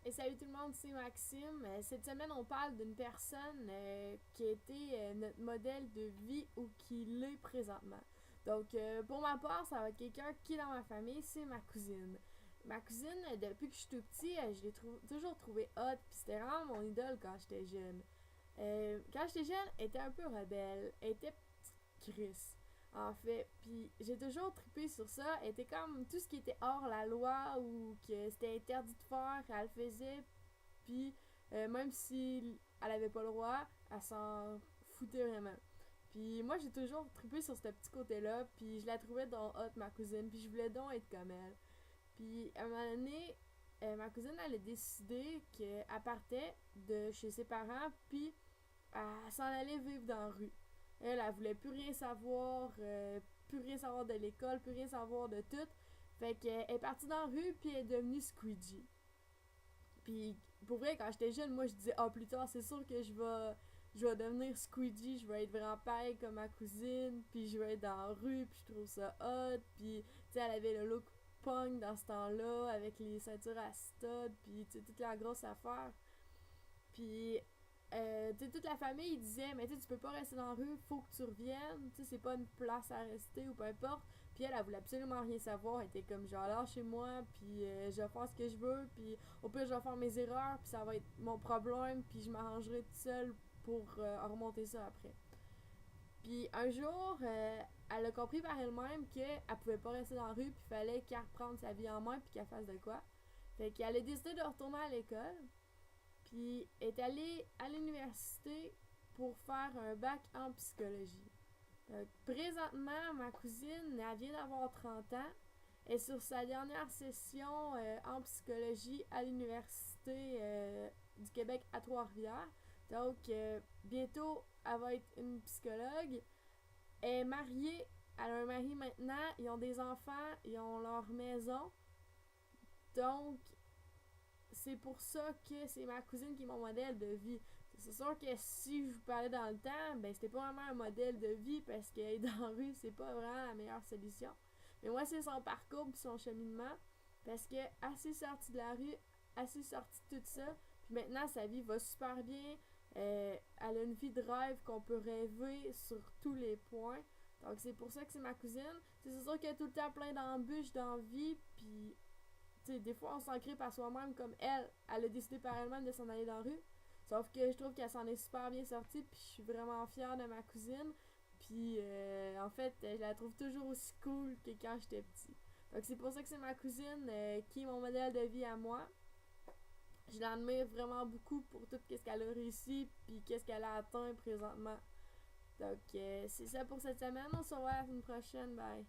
Et salut tout le monde, c'est Maxime. Cette semaine, on parle d'une personne qui a été notre modèle de vie ou qui l'est présentement. Donc, pour ma part, ça va être quelqu'un qui est dans ma famille, c'est ma cousine. Ma cousine, depuis que je suis tout petit, je l'ai toujours trouvée hot, puis c'était vraiment mon idole quand j'étais jeune. Quand j'étais jeune, elle était un peu rebelle, elle était petite Chris en fait. Puis j'ai toujours trippé sur ça. Elle était comme tout ce qui était hors la loi ou que c'était interdit de faire, elle le faisait. Puis même si elle avait pas le droit, elle s'en foutait vraiment. Puis moi j'ai toujours trippé sur ce petit côté-là. Puis je la trouvais donc hot, ma cousine. Puis je voulais donc être comme elle. Puis à un moment donné, ma cousine elle a décidé qu'elle partait de chez ses parents. Puis elle s'en allait vivre dans la rue. Elle voulait plus rien savoir, plus rien savoir de l'école, plus rien savoir de tout. Fait qu'elle est partie dans la rue, puis elle est devenue Squeegee. Puis pour vrai, quand j'étais jeune, moi je disais, ah, plus tard, c'est sûr que je vais devenir Squeegee, je vais être vraiment pareil comme ma cousine, puis je vais être dans la rue, puis je trouve ça hot. Puis, tu sais, elle avait le look punk dans ce temps-là, avec les ceintures à stud, puis, tu sais, toute la grosse affaire. Puis, toute la famille disait, mais tu peux pas rester dans la rue, faut que tu reviennes, tu sais, c'est pas une place à rester ou peu importe. Puis elle voulait absolument rien savoir, elle était comme genre là chez moi, puis je vais faire ce que je veux, puis au pire je vais faire mes erreurs, puis ça va être mon problème, puis je m'arrangerai toute seule pour remonter ça après. Puis un jour, elle a compris par elle-même qu'elle pouvait pas rester dans la rue, puis fallait qu'elle reprenne sa vie en main, puis qu'elle fasse de quoi. Fait qu'elle a décidé de retourner à l'école, puis est allée à l'université pour faire un bac en psychologie. Présentement, ma cousine, elle vient d'avoir 30 ans, est sur sa dernière session en psychologie à l'université du Québec à Trois-Rivières. Donc, bientôt, elle va être une psychologue. Elle est mariée, elle a un mari maintenant, ils ont des enfants, ils ont leur maison. Donc, c'est pour ça que c'est ma cousine qui est mon modèle de vie. C'est sûr que si je vous parlais dans le temps, ben c'était pas vraiment un modèle de vie parce qu'être dans la rue, c'est pas vraiment la meilleure solution. Mais moi, c'est son parcours et son cheminement parce que assez sorti de la rue, assez sorti de tout ça, puis maintenant sa vie va super bien. Elle a une vie de rêve qu'on peut rêver sur tous les points. Donc c'est pour ça que c'est ma cousine. C'est sûr qu'il y a tout le temps plein d'embûches dans la vie, puis t'sais, des fois, on s'en crée par soi-même comme elle a décidé par elle-même de s'en aller dans la rue. Sauf que je trouve qu'elle s'en est super bien sortie, puis je suis vraiment fière de ma cousine. Puis en fait, je la trouve toujours aussi cool que quand j'étais petit. Donc c'est pour ça que c'est ma cousine qui est mon modèle de vie à moi. Je l'admire vraiment beaucoup pour tout ce qu'elle a réussi, puis qu'est-ce qu'elle a atteint présentement. Donc c'est ça pour cette semaine. On se revoit la semaine prochaine. Bye.